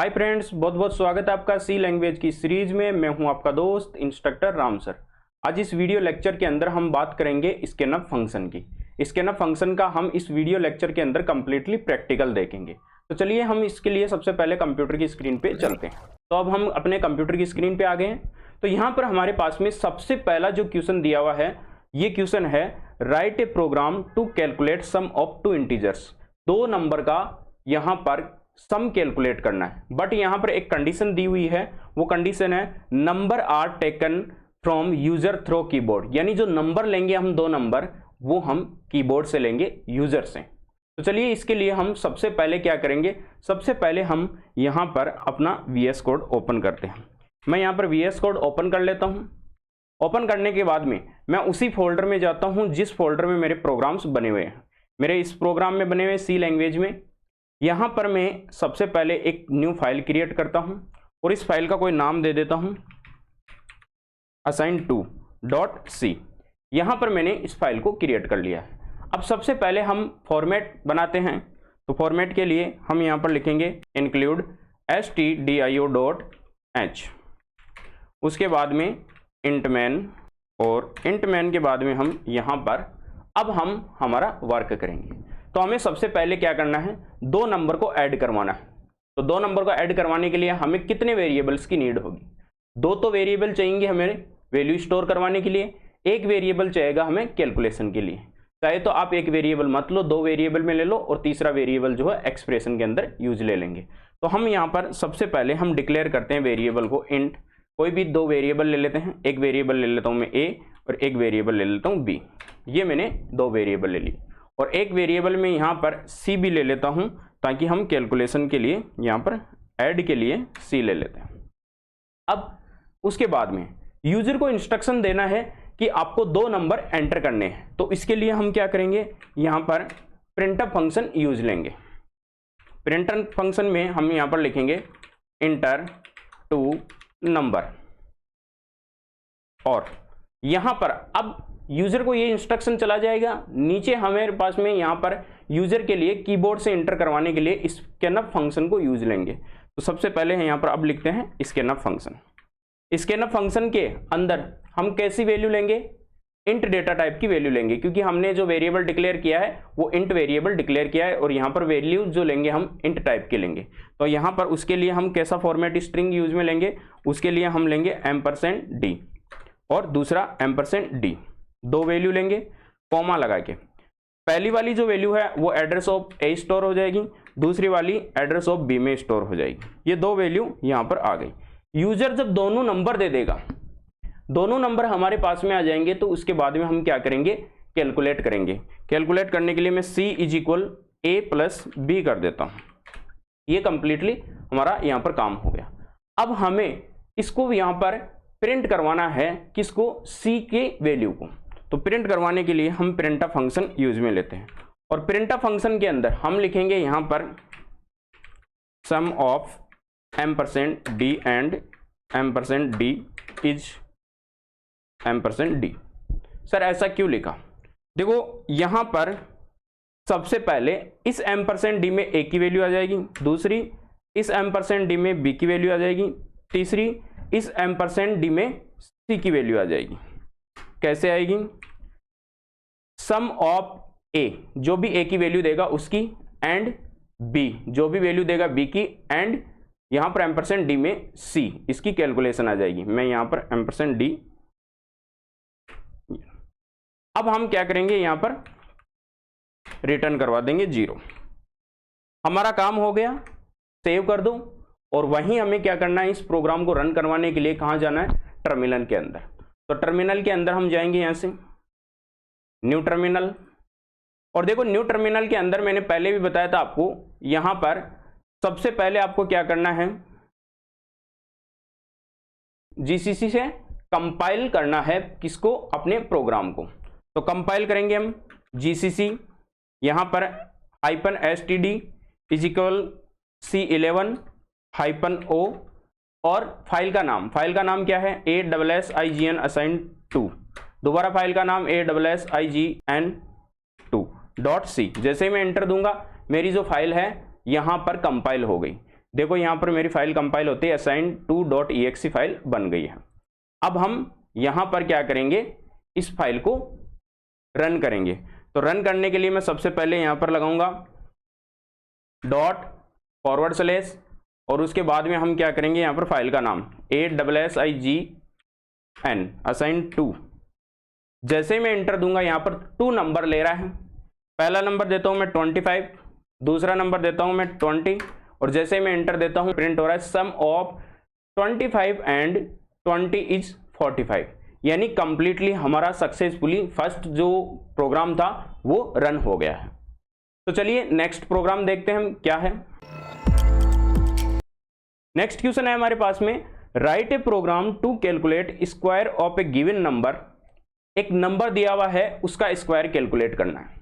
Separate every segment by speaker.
Speaker 1: Hi friends, बहुत बहुत स्वागत है आपका सी लैंग्वेज की सीरीज में। मैं हूं आपका दोस्त इंस्ट्रक्टर राम सर। आज इस वीडियो लेक्चर के अंदर हम बात करेंगे स्कैनअप फंक्शन की। स्कैनअप फंक्शन का हम इस वीडियो लेक्चर के अंदर कंप्लीटली प्रैक्टिकल देखेंगे। तो चलिए हम इसके लिए सबसे पहले कंप्यूटर की स्क्रीन पे चलते हैं। तो अब हम अपने कंप्यूटर की स्क्रीन पे आ गए हैं। तो यहाँ पर हमारे पास में सबसे पहला जो क्वेश्चन दिया हुआ है, ये क्वेश्चन है write a program to calculate sum of two integers. दो नंबर का यहाँ पर सम कैलकुलेट करना है, बट यहां पर एक कंडीशन दी हुई है। वो कंडीशन है number are taken from user through keyboard, यानी जो नंबर लेंगे हम दो नंबर वो हम कीबोर्ड से लेंगे, यूजर से। तो चलिए इसके लिए हम सबसे पहले क्या करेंगे, सबसे पहले हम यहां पर अपना VS कोड ओपन करते हैं। मैं यहां पर VS कोड ओपन कर लेता हूं। ओपन करने के बाद में मैं उसी फोल्डर में जाता हूं जिस फोल्डर में मेरे प्रोग्राम्स बने हुए हैं। मेरे इस प्रोग्राम में बने हुए सी लैंग्वेज में यहां पर मैं सबसे पहले एक न्यू फाइल क्रिएट करता हूं और इस फाइल का कोई नाम दे देता हूं assign2.c। यहां पर मैंने इस फाइल को क्रिएट कर लिया है। अब सबसे पहले हम फॉर्मेट बनाते हैं। तो फॉर्मेट के लिए हम यहां पर लिखेंगे include stdio.h, उसके बाद में intman, और intman के बाद में हम यहां पर अब हम हमारा वर्क करेंगे। तो हमें सबसे पहले क्या करना है, दो नंबर को ऐड करवाना है। तो दो नंबर को ऐड करवाने के लिए हमें कितने वेरिएबल्स की नीड होगी? दो तो वेरिएबल चाहिए हमें वैल्यू स्टोर करवाने के लिए, एक वेरिएबल चाहिएगा हमें कैलकुलेशन के लिए। चाहे तो आप एक वेरिएबल मत लो, दो वेरिएबल में ले लो, और तीसरा वेरिएबल जो है एक्सप्रेशन के अंदर यूज ले लेंगे। तो हम यहाँ पर सबसे पहले हम डिक्लेयर करते हैं वेरिएबल को इंट। कोई भी दो वेरिएबल ले लेते हैं, एक वेरिएबल ले लेता हूँ मैं ए और एक वेरिएबल ले लेता हूँ बी। ये मैंने दो वेरिएबल ले ली, और एक वेरिएबल में यहाँ पर सी भी ले लेता हूँ ताकि हम कैलकुलेशन के लिए यहाँ पर ऐड के लिए सी ले लेते हैं। अब उसके बाद में यूजर को इंस्ट्रक्शन देना है कि आपको दो नंबर एंटर करने हैं। तो इसके लिए हम क्या करेंगे, यहाँ पर प्रिंटअप फंक्शन यूज लेंगे। प्रिंटअप फंक्शन में हम यहाँ पर लिखेंगे इंटर टू नंबर, और यहाँ पर अब यूजर को ये इंस्ट्रक्शन चला जाएगा। नीचे हमारे पास में यहाँ पर यूजर के लिए कीबोर्ड से एंटर करवाने के लिए स्कैनअप फंक्शन को यूज लेंगे। तो सबसे पहले यहाँ पर अब लिखते हैं स्कैनअप फंक्शन। स्कैनअप फंक्शन के अंदर हम कैसी वैल्यू लेंगे, इंट डेटा टाइप की वैल्यू लेंगे, क्योंकि हमने जो वेरिएबल डिक्लेयर किया है वो इंट वेरिएबल डिक्लेयर किया है, और यहाँ पर वैल्यू जो लेंगे हम इंट टाइप की लेंगे। तो यहाँ पर उसके लिए हम कैसा फॉर्मेट स्ट्रिंग यूज में लेंगे, उसके लिए हम लेंगे %d और दूसरा %d, दो वैल्यू लेंगे कॉमा लगा के। पहली वाली जो वैल्यू है वो एड्रेस ऑफ ए स्टोर हो जाएगी, दूसरी वाली एड्रेस ऑफ बी में स्टोर हो जाएगी। ये दो वैल्यू यहाँ पर आ गई। यूजर जब दोनों नंबर दे देगा, दोनों नंबर हमारे पास में आ जाएंगे, तो उसके बाद में हम क्या करेंगे, कैलकुलेट करेंगे। कैलकुलेट करने के लिए मैं c = a + b कर देता हूँ। ये कंप्लीटली हमारा यहाँ पर काम हो गया। अब हमें इसको यहाँ पर प्रिंट करवाना है, किसको, c के वैल्यू को। तो प्रिंट करवाने के लिए हम प्रिंटअप फंक्शन यूज में लेते हैं, और प्रिंटअप फंक्शन के अंदर हम लिखेंगे यहाँ पर sum of %d and %d is %d। Sir ऐसा क्यों लिखा? देखो यहाँ पर सबसे पहले इस %d में a की वैल्यू आ जाएगी, दूसरी इस %d में b की वैल्यू आ जाएगी, तीसरी इस %d में c की वैल्यू आ जाएगी। कैसे आएगी, सम ऑफ a, जो भी a की वैल्यू देगा उसकी, एंड b, जो भी वैल्यू देगा b की, एंड यहां पर %d में c, इसकी कैलकुलेशन आ जाएगी। मैं यहां पर %d, अब हम क्या करेंगे, यहां पर रिटर्न करवा देंगे 0। हमारा काम हो गया, सेव कर दो। और वहीं हमें क्या करना है, इस प्रोग्राम को रन करवाने के लिए कहां जाना है, टर्मिनल के अंदर। तो टर्मिनल के अंदर हम जाएंगे यहां से न्यू टर्मिनल, और देखो न्यू टर्मिनल के अंदर मैंने पहले भी बताया था आपको, यहां पर सबसे पहले आपको क्या करना है, जीसीसी से कंपाइल करना है, किसको, अपने प्रोग्राम को। तो कंपाइल करेंगे हम जीसीसी, यहां पर -std = C11-O, और फाइल का नाम क्या है, ASSIGN assign2। दोबारा फाइल का नाम ASSIGN2.c। जैसे ही मैं एंटर दूंगा मेरी जो फाइल है यहां पर कंपाइल हो गई। देखो यहाँ पर मेरी फाइल कंपाइल होती है, assign2.exe फाइल बन गई है। अब हम यहाँ पर क्या करेंगे, इस फाइल को रन करेंगे। तो रन करने के लिए मैं सबसे पहले यहाँ पर लगाऊंगा ./, और उसके बाद में हम क्या करेंगे, यहाँ पर फाइल का नाम ASSIGN assign2। जैसे मैं इंटर दूंगा, यहाँ पर 2 नंबर ले रहा है। पहला नंबर देता हूं मैं 25, दूसरा नंबर देता हूं मैं 20, और जैसे मैं इंटर देता हूं प्रिंट हो रहा है सम ऑफ 25 एंड 20 इज 45। यानी कंप्लीटली हमारा सक्सेसफुली फर्स्ट जो प्रोग्राम था वो रन हो गया है। तो चलिए नेक्स्ट प्रोग्राम देखते हैं क्या है। नेक्स्ट क्वेश्चन है हमारे पास में, write a program to calculate square of a given number. एक नंबर दिया हुआ है, उसका स्क्वायर कैलकुलेट करना है।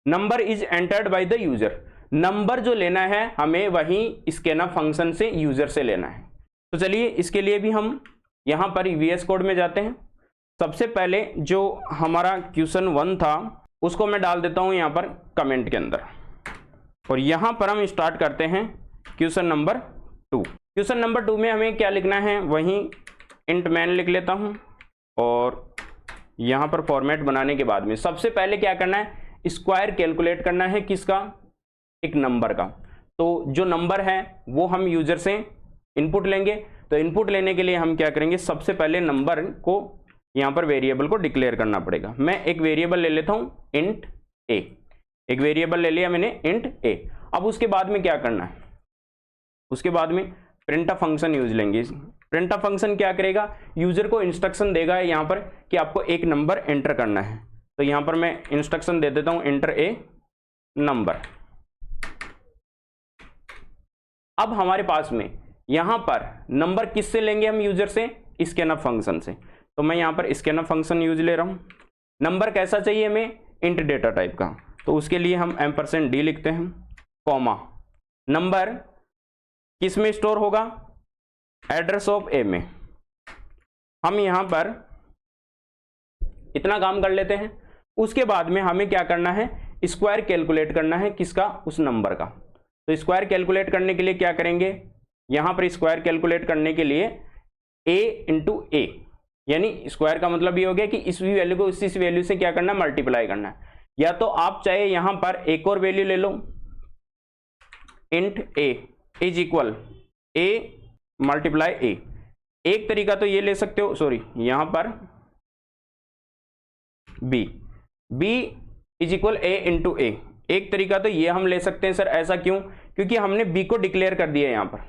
Speaker 1: Number is entered by the user. Number जो लेना है हमें वही स्कैनफ फंक्शन से यूजर से लेना है। तो चलिए इसके लिए भी हम यहां पर VS कोड में जाते हैं। सबसे पहले जो हमारा क्वेश्चन 1 था उसको मैं डाल देता हूं यहां पर कमेंट के अंदर, और यहां पर हम स्टार्ट करते हैं क्वेश्चन नंबर 2। क्वेश्चन नंबर 2 में हमें क्या लिखना है, वहीं इंट मैन लिख लेता हूं, और यहां पर फॉर्मेट बनाने के बाद में सबसे पहले क्या करना है, स्क्वायर कैलकुलेट करना है। किसका, एक नंबर का। तो जो नंबर है वो हम यूजर से इनपुट लेंगे। तो इनपुट लेने के लिए हम क्या करेंगे, सबसे पहले नंबर को यहां पर वेरिएबल को डिक्लेयर करना पड़ेगा। मैं एक वेरिएबल ले लेता हूं इंट a, एक वेरिएबल ले लिया मैंने इंट a। अब उसके बाद में क्या करना है, उसके बाद में प्रिंटफ फंक्शन यूज लेंगे। प्रिंटफ फंक्शन क्या करेगा, यूजर को इंस्ट्रक्शन देगा यहां पर कि आपको एक नंबर एंटर करना है। तो यहां पर मैं इंस्ट्रक्शन दे देता हूं एंटर ए नंबर। अब हमारे पास में यहां पर नंबर किससे लेंगे हम, यूजर से, स्कैनफ फंक्शन से। तो मैं यहां पर स्कैनफ फंक्शन यूज ले रहा हूं। नंबर कैसा चाहिए हमें, इंट डेटा टाइप का। तो उसके लिए हम $d लिखते हैं, कॉमा, नंबर किस में स्टोर होगा, एड्रेस ऑफ ए में। हम यहां पर इतना काम कर लेते हैं। उसके बाद में हमें क्या करना है, स्क्वायर कैलकुलेट करना है। किसका, उस नंबर का। तो स्क्वायर कैलकुलेट करने के लिए क्या करेंगे, यहां पर स्क्वायर कैलकुलेट करने के लिए a इंटू ए, यानी स्क्वायर का मतलब ये हो गया कि इस वैल्यू को इस वैल्यू से क्या करना है, मल्टीप्लाई करना है। या तो आप चाहे यहां पर एक और वैल्यू ले लो, int a is equal a multiply a। एक तरीका तो ये ले सकते हो, सॉरी यहां पर b is equal a into a। एक तरीका तो ये हम ले सकते हैं। सर ऐसा क्यों, क्योंकि हमने b को डिक्लेयर कर दिया है यहां पर।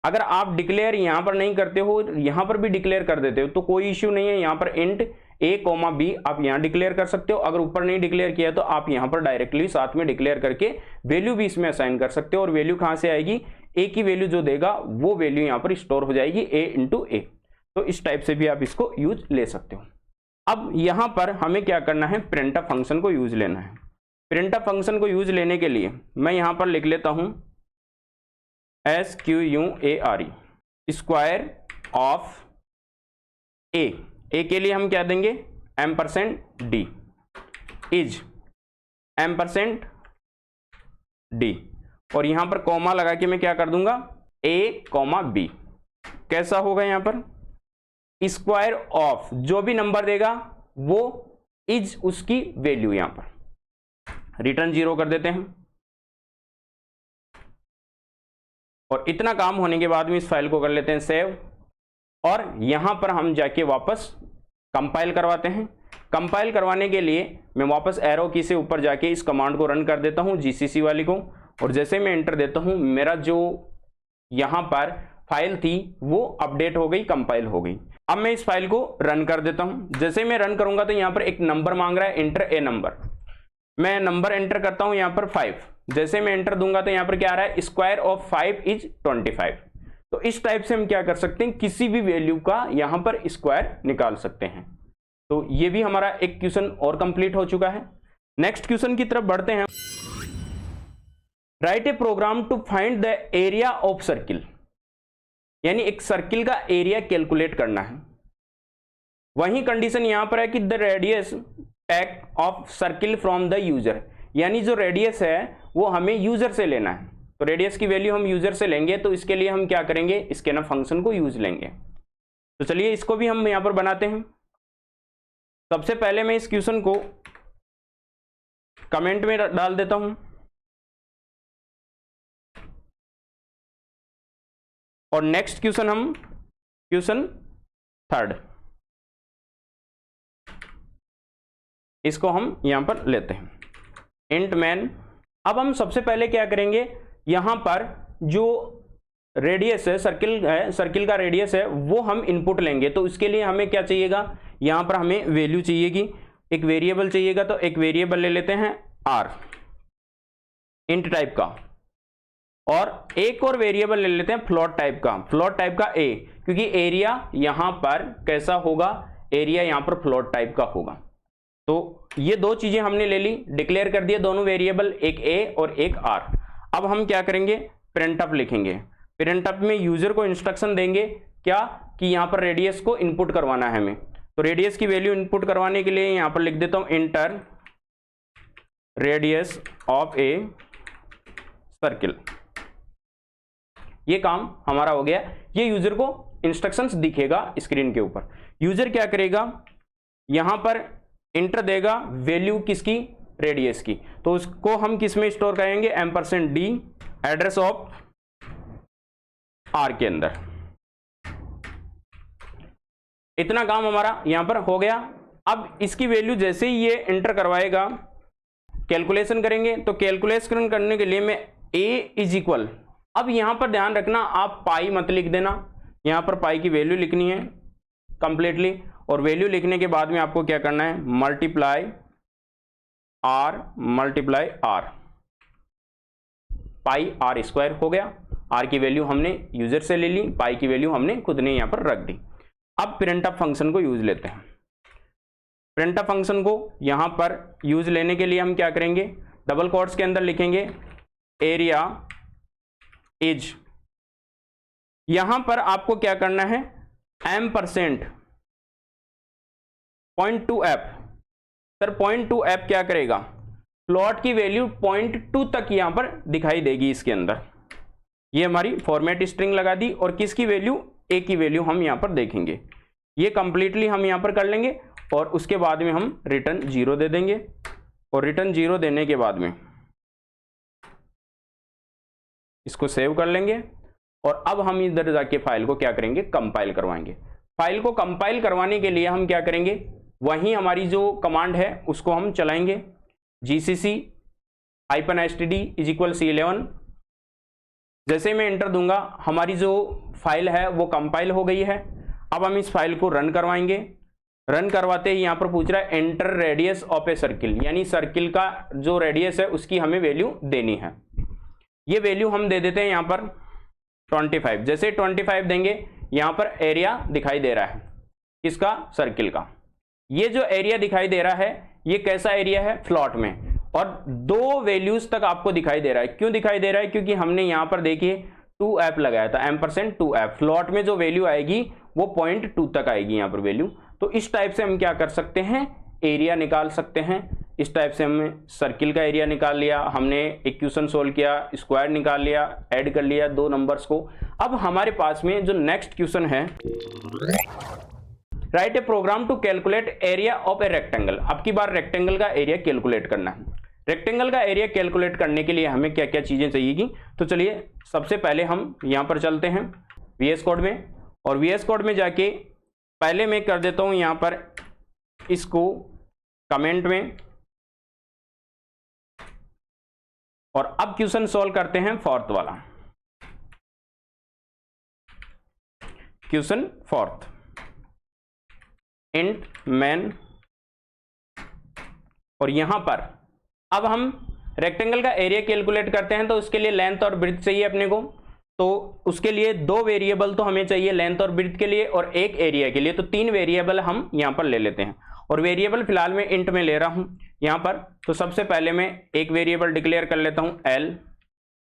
Speaker 1: अगर आप डिक्लेयर यहां पर नहीं करते हो, यहां पर भी डिक्लेयर कर देते हो तो कोई इश्यू नहीं है। यहां पर इंट a, b आप यहां डिक्लेयर कर सकते हो। अगर ऊपर नहीं डिक्लेयर किया तो आप यहां पर डायरेक्टली साथ में डिक्लेयर करके वैल्यू भी इसमें असाइन कर सकते हो। और वैल्यू कहां से आएगी, a की वैल्यू जो देगा वो वैल्यू यहां पर स्टोर हो जाएगी a इंटू ए। तो इस टाइप से भी आप इसको यूज ले सकते हो। अब यहां पर हमें क्या करना है, प्रिंटफ फंक्शन को यूज लेना है। प्रिंटफ फंक्शन को यूज लेने के लिए मैं यहां पर लिख लेता हूं SQUARE, स्क्वायर ऑफ ए। ए के लिए हम क्या देंगे, $d इज $d, और यहां पर कॉमा लगा के मैं क्या कर दूंगा, a, b। कैसा होगा, यहां पर स्क्वायर ऑफ जो भी नंबर देगा वो इज उसकी वैल्यू। यहां पर रिटर्न 0 कर देते हैं। और इतना काम होने के बाद में इस फाइल को कर लेते हैं सेव, और यहां पर हम जाके वापस कंपाइल करवाते हैं। कंपाइल करवाने के लिए मैं वापस एरो की से ऊपर जाके इस कमांड को रन कर देता हूं, GCC वाली को। और जैसे मैं एंटर देता हूं, मेरा जो यहां पर फाइल थी वो अपडेट हो गई, कंपाइल हो गई। अब मैं इस फाइल को रन कर देता हूं। जैसे मैं रन करूंगा तो यहां पर एक नंबर मांग रहा है, एंटर ए नंबर। मैं नंबर एंटर करता हूं यहां पर 5। जैसे मैं एंटर दूंगा तो यहां पर क्या आ रहा है, स्क्वायर ऑफ 5 इज 25। तो इस टाइप से हम क्या कर सकते हैं, किसी भी वैल्यू का यहां पर स्क्वायर निकाल सकते हैं। तो ये भी हमारा एक क्वेश्चन और कंप्लीट हो चुका है। नेक्स्ट क्वेश्चन की तरफ बढ़ते हैं। Write a program to find the area of circle, यानी एक सर्किल का एरिया कैलकुलेट करना है। वही कंडीशन यहां पर है कि the radius take of circle from the user, यानी जो रेडियस है वो हमें यूजर से लेना है। तो रेडियस की वैल्यू हम यूजर से लेंगे, तो इसके लिए हम क्या करेंगे, स्कैनफ फंक्शन को यूज लेंगे। तो चलिए इसको भी हम यहां पर बनाते हैं। सबसे पहले मैं इस क्वेश्चन को कमेंट में डाल देता हूं, और नेक्स्ट क्वेश्चन हम क्वेश्चन 3 इसको हम यहां पर लेते हैं, इंट मैन। अब हम सबसे पहले क्या करेंगे, यहां पर जो रेडियस है, सर्किल का रेडियस है, वो हम इनपुट लेंगे। तो इसके लिए हमें क्या चाहिएगा, यहां पर हमें वैल्यू चाहिएगी, एक वेरिएबल चाहिएगा। तो एक वेरिएबल ले लेते हैं r, इंट टाइप का, और एक और वेरिएबल ले लेते हैं फ्लोट टाइप का a, क्योंकि एरिया यहां पर कैसा होगा, एरिया यहां पर फ्लोट टाइप का होगा। तो ये दो चीजें हमने ले ली, डिक्लेयर कर दिए दोनों वेरिएबल, एक a और एक r। अब हम क्या करेंगे, प्रिंटअप लिखेंगे। प्रिंटअप में यूजर को इंस्ट्रक्शन देंगे क्या, कि यहां पर रेडियस को इनपुट करवाना है हमें। तो रेडियस की वैल्यू इनपुट करवाने के लिए यहां पर लिख देता हूं inter radius of a circle. ये काम हमारा हो गया। ये यूजर को इंस्ट्रक्शंस दिखेगा स्क्रीन के ऊपर। यूजर क्या करेगा, यहां पर इंटर देगा वैल्यू किसकी, रेडियस की। तो उसको हम किस में स्टोर करेंगे, %d एड्रेस ऑफ r के अंदर। इतना काम हमारा यहां पर हो गया। अब इसकी वैल्यू जैसे ही ये इंटर करवाएगा, कैलकुलेशन करेंगे। तो कैलकुलेशन करने के लिए मैं a इज इक्वल, अब यहां पर ध्यान रखना, आप पाई मत लिख देना, यहां पर पाई की वैल्यू लिखनी है कंप्लीटली, और वैल्यू लिखने के बाद में आपको क्या करना है, मल्टीप्लाई r, पाई r स्क्वायर हो गया। r की वैल्यू हमने यूजर से ले ली, पाई की वैल्यू हमने खुद ने यहां पर रख दी। अब प्रिंटअप फंक्शन को यूज लेते हैं। प्रिंटअप फंक्शन को यहां पर यूज लेने के लिए हम क्या करेंगे, डबल कोट्स के अंदर लिखेंगे एरिया इज, यहां पर आपको क्या करना है, %, .2f। सर .2f क्या करेगा, प्लॉट की वैल्यू 0.2 तक यहां पर दिखाई देगी इसके अंदर। ये हमारी फॉर्मेट स्ट्रिंग लगा दी, और किसकी वैल्यू, a की वैल्यू हम यहां पर देखेंगे। ये कंप्लीटली हम यहां पर कर लेंगे, और उसके बाद में हम रिटर्न 0 दे देंगे, और रिटर्न 0 देने के बाद में इसको सेव कर लेंगे। और अब हम इधर जाके फाइल को क्या करेंगे, कंपाइल करवाएंगे। फाइल को कंपाइल करवाने के लिए हम क्या करेंगे, वहीं हमारी जो कमांड है उसको हम चलाएंगे, gcc-std = C11। जैसे मैं एंटर दूंगा, हमारी जो फाइल है वो कंपाइल हो गई है। अब हम इस फाइल को रन करवाएंगे। रन करवाते ही यहां पर पूछ रहा है enter radius of a circle, यानी सर्किल का जो रेडियस है उसकी हमें वैल्यू देनी है। ये वैल्यू हम दे देते हैं यहां पर 25। जैसे 25 देंगे, यहां पर एरिया दिखाई दे रहा है किसका, सर्किल का। ये जो एरिया दिखाई दे रहा है, ये कैसा एरिया है, फ्लॉट में, और 2 वैल्यूज तक आपको दिखाई दे रहा है। क्यों दिखाई दे रहा है, क्योंकि हमने यहां पर देखिए 2f लगाया था, %2f। फ्लॉट में जो वैल्यू आएगी वो 0.2 तक आएगी यहां पर वैल्यू। तो इस टाइप से हम क्या कर सकते हैं, एरिया निकाल सकते हैं। इस टाइप से हमने सर्किल का एरिया निकाल लिया, हमने इक्वेशन सोल्व किया, स्क्वायर निकाल लिया, ऐड कर लिया 2 नंबर्स को। अब हमारे पास में जो नेक्स्ट क्वेश्चन है, write a program to calculate area of a rectangle. अब की बार रेक्टेंगल का एरिया कैलकुलेट करना है। रेक्टेंगल का एरिया कैलकुलेट करने के लिए हमें क्या क्या चीजें चाहिएगी, तो चलिए सबसे पहले हम यहां पर चलते हैं VS कोड में, और VS कोड में जाके पहले मैं कर देता हूं यहां पर इसको कमेंट में, और अब क्वेश्चन सॉल्व करते हैं फोर्थ वाला, क्वेश्चन फोर्थ, इंट मैन। और यहां पर अब हम रेक्टेंगल का एरिया कैलकुलेट करते हैं, तो उसके लिए लेंथ और ब्रेड्थ चाहिए अपने को। तो उसके लिए 2 वेरिएबल तो हमें चाहिए, लेंथ और ब्रेड्थ के लिए, और एक एरिया के लिए। तो 3 वेरिएबल हम यहां पर ले लेते हैं, और वेरिएबल फिलहाल मैं इंट में ले रहा हूं यहां पर। तो सबसे पहले मैं एक वेरिएबल डिक्लेयर कर लेता हूं L,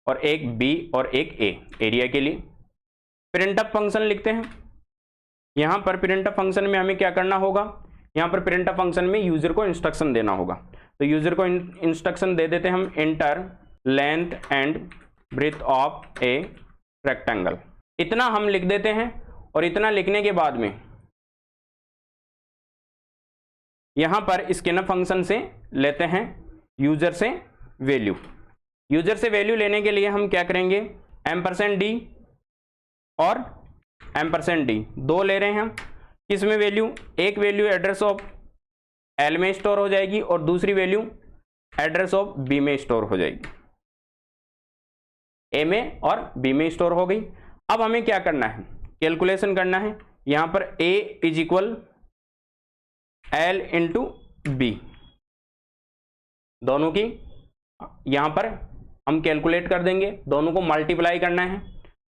Speaker 1: और एक B और एक A एरिया के लिए। प्रिंटअप फंक्शन लिखते हैं। यहां पर प्रिंटअप फंक्शन में हमें क्या करना होगा, यहां पर प्रिंटअप फंक्शन में यूजर को इंस्ट्रक्शन देना होगा। तो यूजर को इंस्ट्रक्शन दे देते हैं हम, enter length and breadth of a rectangle. इतना हम लिख देते हैं और इतना लिखने के बाद में यहां पर स्कैनफ फंक्शन से लेते हैं यूजर से वैल्यू। यूजर से वैल्यू लेने के लिए हम क्या करेंगे, %d और $d दो ले रहे हैं हम। किसमें वैल्यू, एक वैल्यू एड्रेस ऑफ एल में स्टोर हो जाएगी और दूसरी वैल्यू एड्रेस ऑफ बी में स्टोर हो जाएगी। ए में और बी में स्टोर हो गई। अब हमें क्या करना है, कैलकुलेशन करना है। यहां पर A is equal L into B, दोनों की यहां पर हम कैलकुलेट कर देंगे, दोनों को मल्टीप्लाई करना है।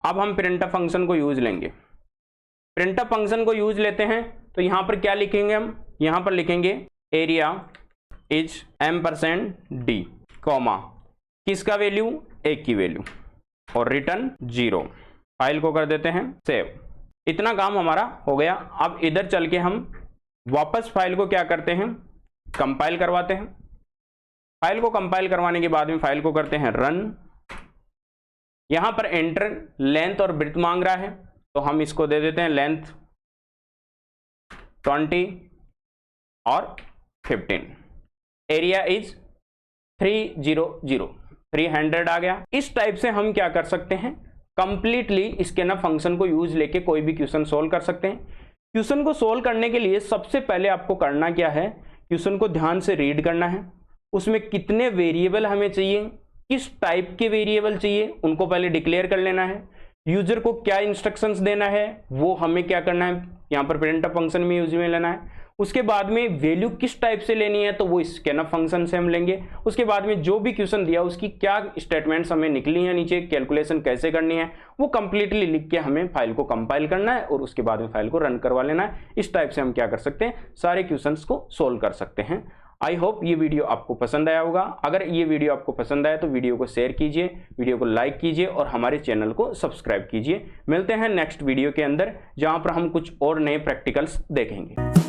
Speaker 1: अब हम प्रिंटफ फंक्शन को यूज लेंगे। प्रिंटफ फंक्शन को यूज लेते हैं तो यहां पर क्या लिखेंगे हम, यहां पर लिखेंगे एरिया इज %d कॉमा किसका वैल्यू, एक की वैल्यू और रिटर्न 0। फाइल को कर देते हैं सेव। इतना काम हमारा हो गया। अब इधर चल के हम वापस फाइल को क्या करते हैं, कंपाइल करवाते हैं। फाइल को कंपाइल करवाने के बाद में फाइल को करते हैं रन। यहां पर एंटर लेंथ और ब्रेड्थ मांग रहा है तो हम इसको दे देते हैं लेंथ 20 और 15। एरिया इज 300 आ गया। इस टाइप से हम क्या कर सकते हैं, कंप्लीटली स्कैनफ फंक्शन को यूज लेके कोई भी क्वेश्चन सोल्व कर सकते हैं। क्वेश्चन को सोल्व करने के लिए सबसे पहले आपको करना क्या है, क्वेश्चन को ध्यान से रीड करना है। उसमें कितने वेरिएबल हमें चाहिए, किस टाइप के वेरिएबल चाहिए, उनको पहले डिक्लेयर कर लेना है। यूजर को क्या इंस्ट्रक्शंस देना है वो हमें क्या करना है, यहाँ पर प्रिंटफ फंक्शन में यूज में लेना है। उसके बाद में वैल्यू किस टाइप से लेनी है तो वो स्कैनफ फंक्शन से हम लेंगे। उसके बाद में जो भी क्वेश्चन दिया उसकी क्या स्टेटमेंट्स हमें निकली है, नीचे कैलकुलेशन कैसे करनी है वो कंप्लीटली लिख के हमें फाइल को कंपाइल करना है और उसके बाद में फाइल को रन करवा लेना है। इस टाइप से हम क्या कर सकते हैं, सारे क्वेश्चंस को सोल्व कर सकते हैं। आई होप ये वीडियो आपको पसंद आया होगा। अगर ये वीडियो आपको पसंद आया तो वीडियो को शेयर कीजिए, वीडियो को लाइक कीजिए और हमारे चैनल को सब्सक्राइब कीजिए। मिलते हैं नेक्स्ट वीडियो के अंदर जहां पर हम कुछ और नए प्रैक्टिकल्स देखेंगे।